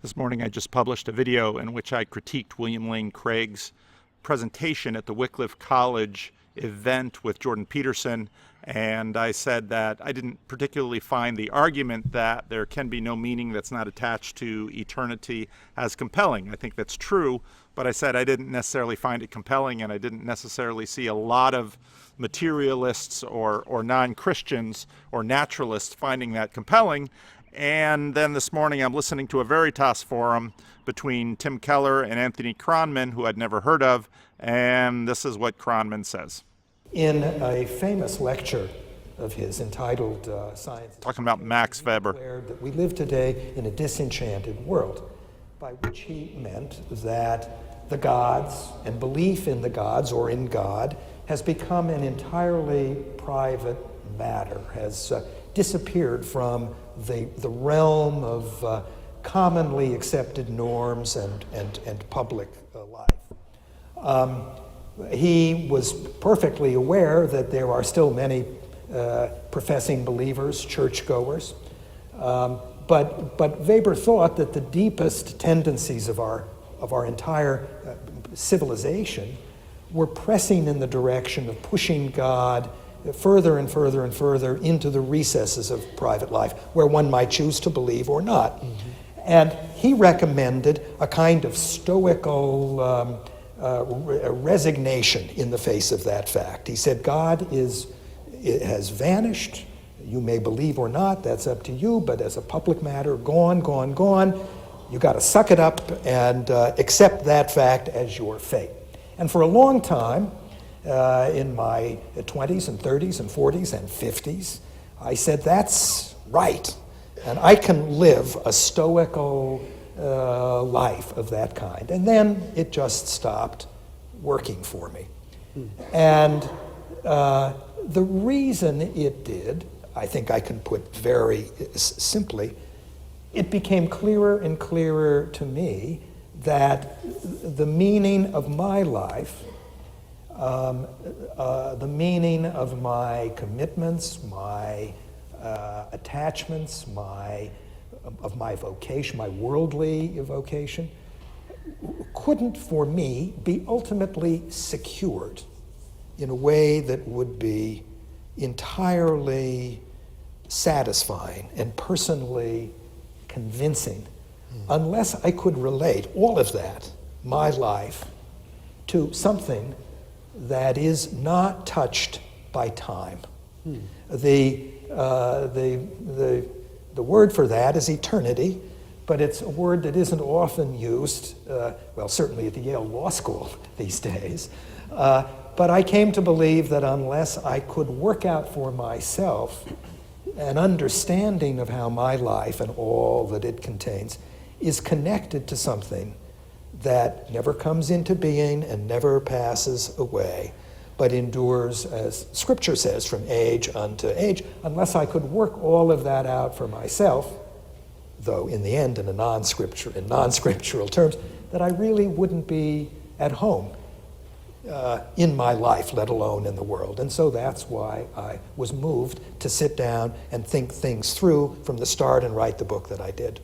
This morning I just published a video in which I critiqued William Lane Craig's presentation at the Wycliffe College event with Jordan Peterson, and I said that I didn't particularly find the argument that there can be no meaning that's not attached to eternity as compelling. I think that's true, but I said I didn't necessarily find it compelling, and I didn't necessarily see a lot of materialists or non-Christians or naturalists finding that compelling. And then this morning I'm listening to a Veritas forum between Tim Keller and Anthony Kronman, who I'd never heard of, and this is what Kronman says. In a famous lecture of his entitled Science... Talking about Max Weber. ...that we live today in a disenchanted world, by which he meant that the gods and belief in the gods or in God has become an entirely private matter, has disappeared from the realm of commonly accepted norms and public life. He was perfectly aware that there are still many professing believers, churchgoers, but Weber thought that the deepest tendencies of our entire civilization were pressing in the direction of pushing God further and further and further into the recesses of private life, where one might choose to believe or not. Mm-hmm. And he recommended a kind of stoical resignation in the face of that fact. He said, God has vanished. You may believe or not, that's up to you, but as a public matter, gone, gone, gone. You got to suck it up and accept that fact as your fate. And for a long time, in my 20s and 30s and 40s and 50s, I said, that's right. And I can live a stoical life of that kind. And then it just stopped working for me. And the reason it did, I think I can put very simply, it became clearer and clearer to me that the meaning of my life, the meaning of my commitments, my attachments, of my vocation, my worldly vocation, couldn't for me be ultimately secured in a way that would be entirely satisfying and personally convincing unless I could relate all of that, my life, to something that is not touched by time. The word for that is eternity, but it's a word that isn't often used, well, certainly at the Yale Law School these days. But I came to believe that unless I could work out for myself an understanding of how my life and all that it contains is connected to something that never comes into being and never passes away, but endures, as Scripture says, from age unto age, unless I could work all of that out for myself, though in the end in non-scriptural terms, that I really wouldn't be at home in my life, let alone in the world. And so that's why I was moved to sit down and think things through from the start and write the book that I did.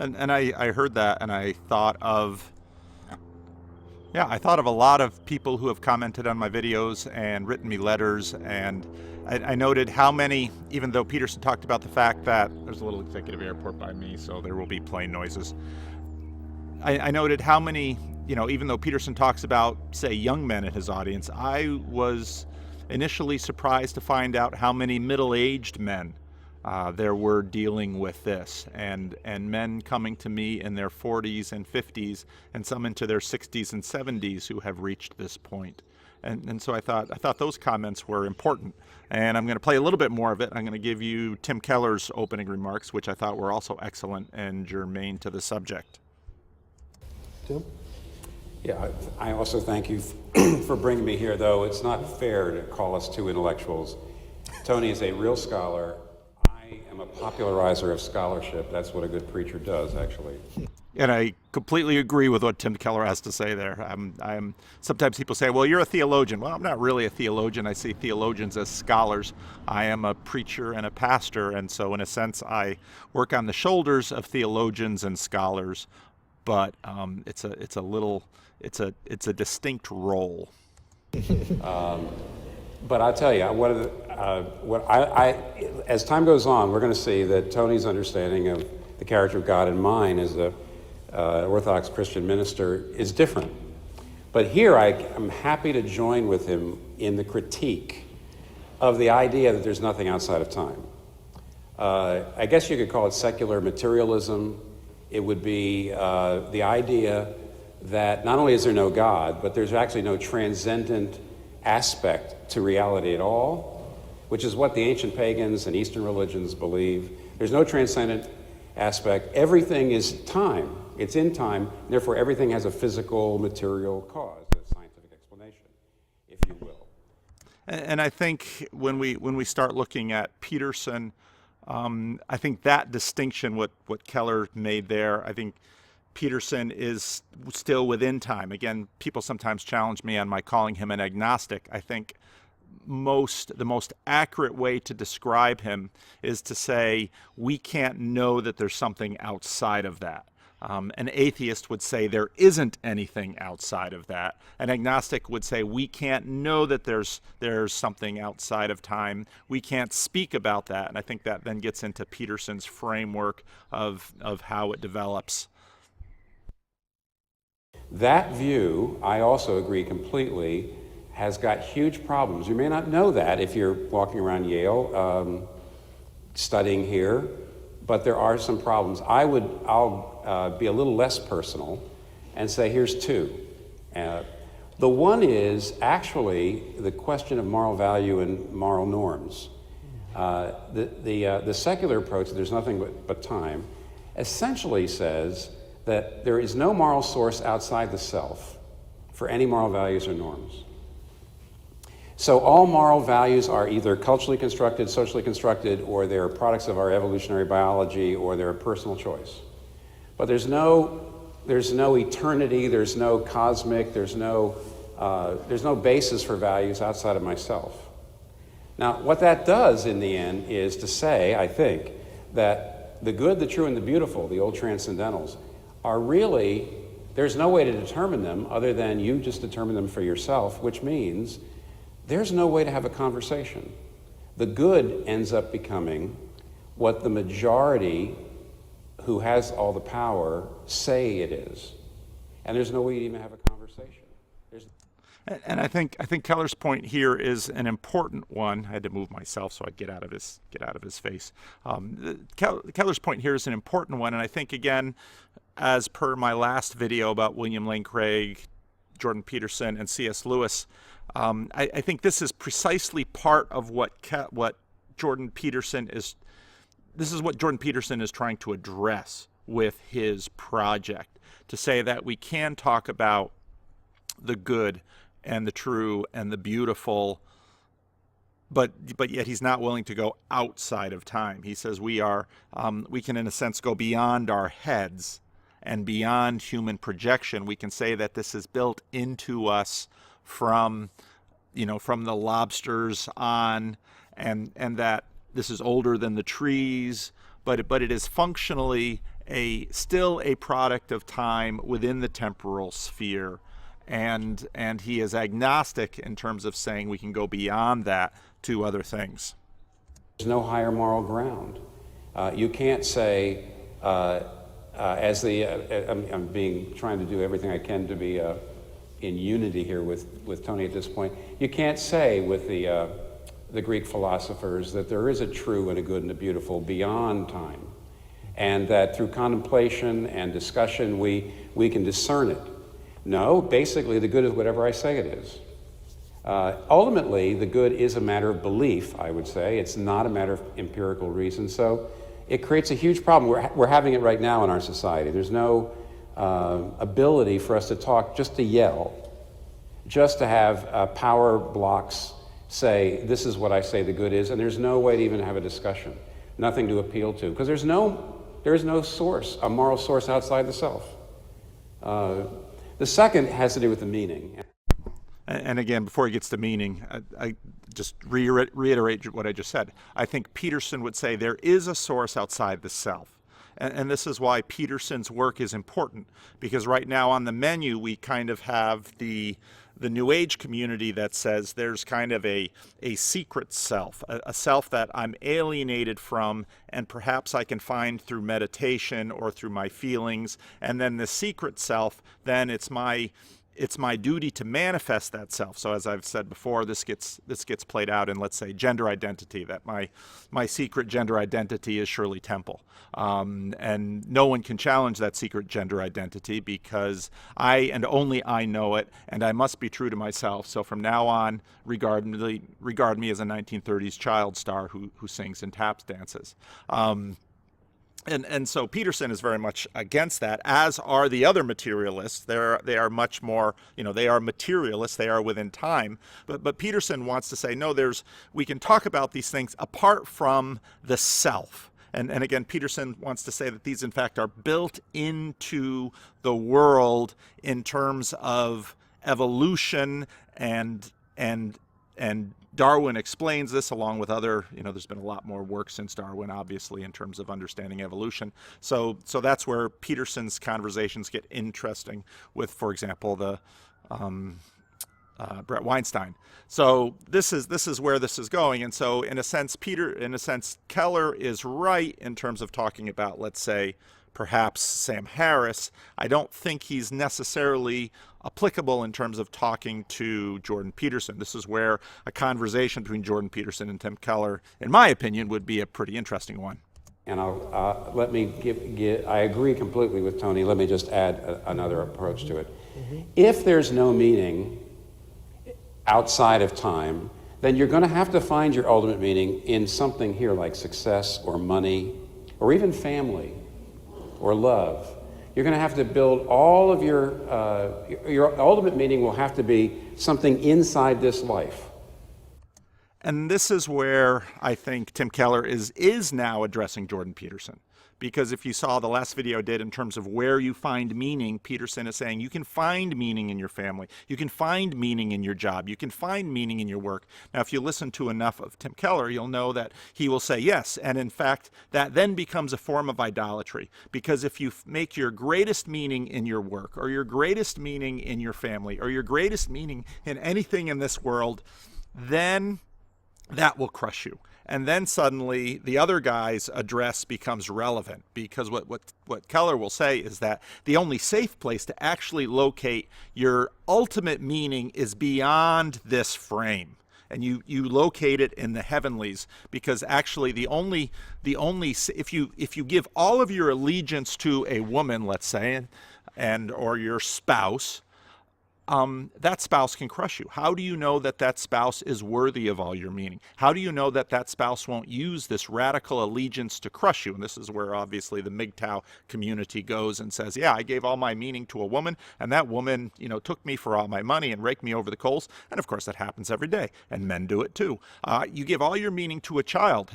And I heard that, and I thought of a lot of people who have commented on my videos and written me letters, and I noted how many, even though Peterson talked about the fact that there's a little executive airport by me, so there will be plane noises. I noted how many, even though Peterson talks about, say, young men in his audience, I was initially surprised to find out how many middle-aged men there were dealing with this, and men coming to me in their 40s and 50s, and some into their 60s and 70s who have reached this point. And so I thought those comments were important, and I'm going to play a little bit more of it. I'm going to give you Tim Keller's opening remarks, which I thought were also excellent and germane to the subject. Tim? Yeah, I also thank you for bringing me here, though it's not fair to call us two intellectuals. Tony is a real scholar. I am a popularizer of scholarship. That's what a good preacher does, actually. And I completely agree with what Tim Keller has to say there. Sometimes people say, well, you're a theologian. Well, I'm not really a theologian. I see theologians as scholars. I am a preacher and a pastor, and so in a sense I work on the shoulders of theologians and scholars, but it's a distinct role. But I'll tell you, as time goes on, we're going to see that Tony's understanding of the character of God and mine as a Orthodox Christian minister is different. But here I'm happy to join with him in the critique of the idea that there's nothing outside of time. I guess you could call it secular materialism. It would be the idea that not only is there no God, but there's actually no transcendent aspect to reality at all, which is what the ancient pagans and Eastern religions believe. There's no transcendent aspect. Everything is time. It's in time, and therefore everything has a physical, material cause, a scientific explanation, if you will. And I think when we start looking at Peterson, I think that distinction, what Keller made there, I think Peterson is still within time. Again, people sometimes challenge me on my calling him an agnostic. I think the most accurate way to describe him is to say we can't know that there's something outside of that. An atheist would say there isn't anything outside of that. An agnostic would say we can't know that there's something outside of time. We can't speak about that. And I think that then gets into Peterson's framework of how it develops. That view, I also agree completely, has got huge problems. You may not know that if you're walking around Yale studying here, but there are some problems. I'll be a little less personal and say here's two. The one is actually the question of moral value and moral norms. The secular approach, there's nothing but time, essentially says that there is no moral source outside the self for any moral values or norms. So all moral values are either culturally constructed, socially constructed, or they're products of our evolutionary biology, or they're a personal choice. But there's no eternity, there's no cosmic, there's no basis for values outside of myself. Now, what that does in the end is to say, I think, that the good, the true, and the beautiful, the old transcendentals, are really, there's no way to determine them other than you just determine them for yourself, which means there's no way to have a conversation. The good ends up becoming what the majority who has all the power say it is. And there's no way to even have a conversation. And I think Keller's point here is an important one. I had to move myself so I'd get out of his face. Keller's point here is an important one, and I think, again, as per my last video about William Lane Craig, Jordan Peterson, and C.S. Lewis, I think this is precisely part of what Jordan Peterson is. This is what Jordan Peterson is trying to address with his project, to say that we can talk about the good and the true and the beautiful, but yet he's not willing to go outside of time. He says we can in a sense go beyond our heads and beyond human projection. We can say that this is built into us from the lobsters on, and that this is older than the trees, but it is functionally still a product of time within the temporal sphere. And he is agnostic in terms of saying we can go beyond that to other things. There's no higher moral ground. You can't say, I'm trying to do everything I can to be in unity here with Tony at this point. You can't say with the Greek philosophers that there is a true and a good and a beautiful beyond time, and that through contemplation and discussion we can discern it. No, basically the good is whatever I say it is. Ultimately, the good is a matter of belief, I would say. It's not a matter of empirical reason. So it creates a huge problem. We're having it right now in our society. There's no ability for us to talk, just to yell, just to have power blocks say, this is what I say the good is, and there's no way to even have a discussion, nothing to appeal to, because there's no There is no source, a moral source outside the self. The second has to do with the meaning. And again, before he gets to meaning, I just reiterate what I just said. I think Peterson would say there is a source outside the self. And this is why Peterson's work is important, because right now on the menu we kind of have the New Age community that says there's kind of a secret self, a self that I'm alienated from, and perhaps I can find through meditation or through my feelings. And then the secret self, then it's my duty to manifest that self. So as I've said before, this gets played out in, let's say, gender identity, that my secret gender identity is Shirley Temple. And no one can challenge that secret gender identity because I and only I know it, and I must be true to myself. So from now on, regard me as a 1930s child star who sings and taps dances. And so Peterson is very much against that, as are the other materialists. They are much more, they are materialists, they are within time. But Peterson wants to say, no, we can talk about these things apart from the self. And again, Peterson wants to say that these, in fact, are built into the world in terms of evolution, and Darwin explains this along with other, there's been a lot more work since Darwin, obviously, in terms of understanding evolution. So that's where Peterson's conversations get interesting with, for example, the Brett Weinstein. So this is where this is going. And so in a sense, Keller is right in terms of talking about, let's say, perhaps Sam Harris. I don't think he's necessarily applicable in terms of talking to Jordan Peterson. This is where a conversation between Jordan Peterson and Tim Keller, in my opinion, would be a pretty interesting one. And let me I agree completely with Tony. Let me just add another approach to it. Mm-hmm. If there's no meaning outside of time, then you're going to have to find your ultimate meaning in something here like success or money or even family or love. You're going to have to build all of your ultimate meaning will have to be something inside this life. And this is where I think Tim Keller is now addressing Jordan Peterson. Because if you saw the last video I did in terms of where you find meaning, Peterson is saying you can find meaning in your family. You can find meaning in your job. You can find meaning in your work. Now, if you listen to enough of Tim Keller, you'll know that he will say yes. And in fact, that then becomes a form of idolatry. Because if you make your greatest meaning in your work, or your greatest meaning in your family, or your greatest meaning in anything in this world, then that will crush you. And then suddenly the other guy's address becomes relevant, because what Keller will say is that the only safe place to actually locate your ultimate meaning is beyond this frame. And you locate it in the heavenlies, because actually the only if you give all of your allegiance to a woman, let's say, or your spouse, that spouse can crush you. How do you know that spouse is worthy of all your meaning? How do you know that spouse won't use this radical allegiance to crush you? And this is where obviously the MGTOW community goes and says, yeah, I gave all my meaning to a woman, and that woman, took me for all my money and raked me over the coals. And of course that happens every day, and men do it too. You give all your meaning to a child.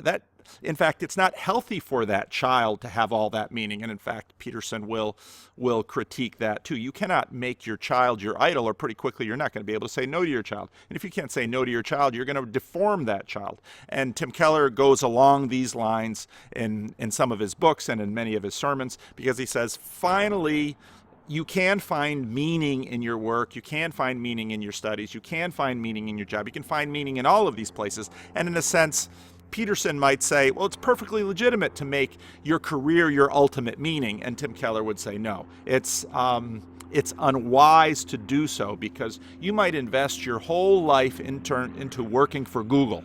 In fact, it's not healthy for that child to have all that meaning. And in fact, Peterson will critique that too. You cannot make your child your idol, or pretty quickly you're not going to be able to say no to your child. And if you can't say no to your child, you're going to deform that child. And Tim Keller goes along these lines in some of his books and in many of his sermons, because he says, finally, you can find meaning in your work, you can find meaning in your studies, you can find meaning in your job, you can find meaning in all of these places. And in a sense, Peterson might say, well, it's perfectly legitimate to make your career your ultimate meaning. And Tim Keller would say, no, it's unwise to do so, because you might invest your whole life into working for Google.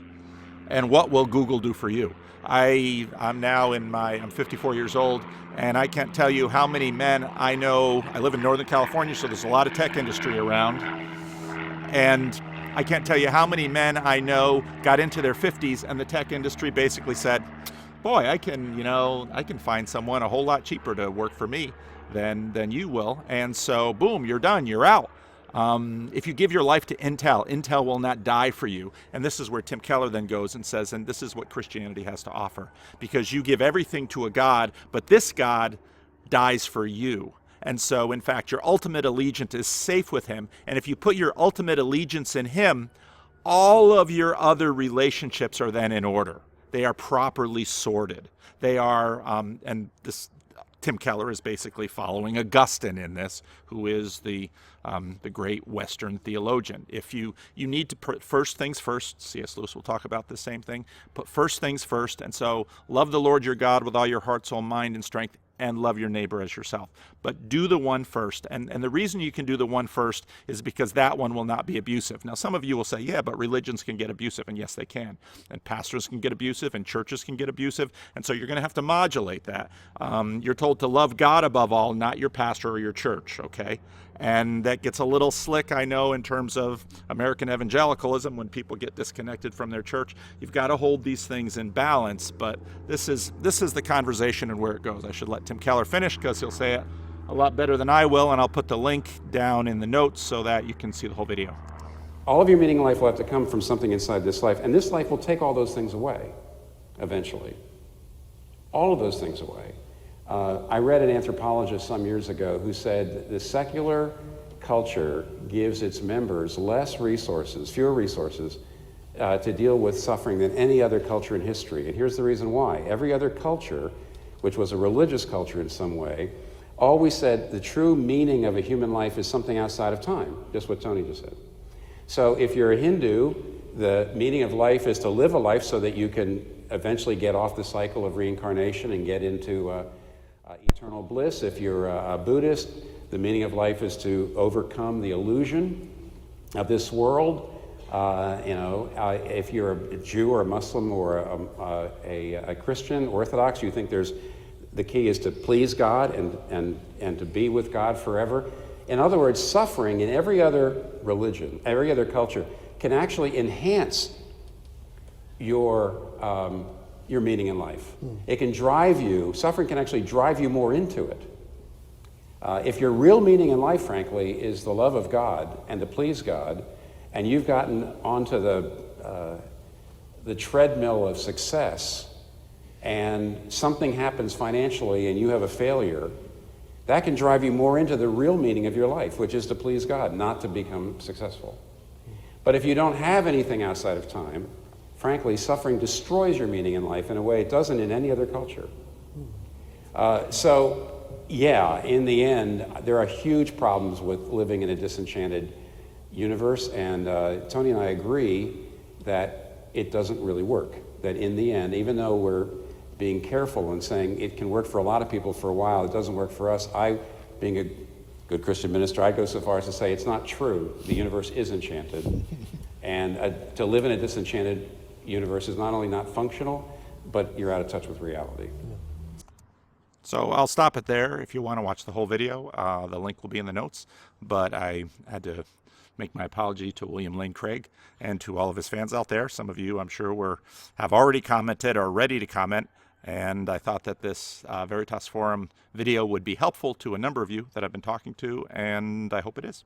And what will Google do for you? I'm 54 years old, and I can't tell you how many men I know. I live in Northern California, so there's a lot of tech industry around. And I can't tell you how many men I know got into their 50s, and the tech industry basically said, boy, I can find someone a whole lot cheaper to work for me than you will. And so, boom, you're done, you're out. If you give your life to Intel, Intel will not die for you. And this is where Tim Keller then goes and says, and this is what Christianity has to offer. Because you give everything to a God, but this God dies for you. And so, in fact, your ultimate allegiance is safe with him. And if you put your ultimate allegiance in him, all of your other relationships are then in order. They are properly sorted. They are, and this Tim Keller is basically following Augustine in this, who is the great Western theologian. If you need to put first things first, C.S. Lewis will talk about the same thing, put first things first, and so love the Lord your God with all your heart, soul, mind, and strength, and love your neighbor as yourself. But do the one first. And the reason you can do the one first is because that one will not be abusive. Now, some of you will say, yeah, but religions can get abusive. And yes, they can. And pastors can get abusive, and churches can get abusive. And so you're going to have to modulate that. You're told to love God above all, not your pastor or your church, okay? And that gets a little slick, I know, in terms of American evangelicalism when people get disconnected from their church. You've got to hold these things in balance, but this is the conversation and where it goes. I should let Tim Keller finish because he'll say it a lot better than I will, and I'll put the link down in the notes so that you can see the whole video. All of your meaning in life will have to come from something inside this life, and this life will take all those things away, eventually. All of those things away. I read an anthropologist some years ago who said the secular culture gives its members less resources, fewer resources, to deal with suffering than any other culture in history. And here's the reason why. Every other culture, which was a religious culture in some way, always said the true meaning of a human life is something outside of time, just what Tony just said. So if you're a Hindu, the meaning of life is to live a life so that you can eventually get off the cycle of reincarnation and get into eternal bliss. If you're a Buddhist, the meaning of life is to overcome the illusion of this world. If you're a Jew or a Muslim or a Christian, Orthodox, you think the key is to please God and to be with God forever. In other words, suffering in every other religion, every other culture, can actually enhance your meaning in life. It can drive you, suffering can actually drive you more into it. If your real meaning in life, frankly, is the love of God and to please God, and you've gotten onto the treadmill of success, and something happens financially and you have a failure, that can drive you more into the real meaning of your life, which is to please God, not to become successful. But if you don't have anything outside of time, frankly, suffering destroys your meaning in life in a way it doesn't in any other culture. Yeah, in the end, there are huge problems with living in a disenchanted universe, and Tony and I agree that it doesn't really work. That in the end, even though we're being careful and saying it can work for a lot of people for a while, it doesn't work for us. Being a good Christian minister, I'd go so far as to say it's not true. The universe is enchanted. And to live in a disenchanted universe is not only not functional, but you're out of touch with reality. So I'll stop it there. If you want to watch the whole video, the link will be in the notes. But I had to make my apology to William Lane Craig and to all of his fans out there. Some of you, I'm sure, have already commented or are ready to comment. And I thought that this Veritas Forum video would be helpful to a number of you that I've been talking to, and I hope it is.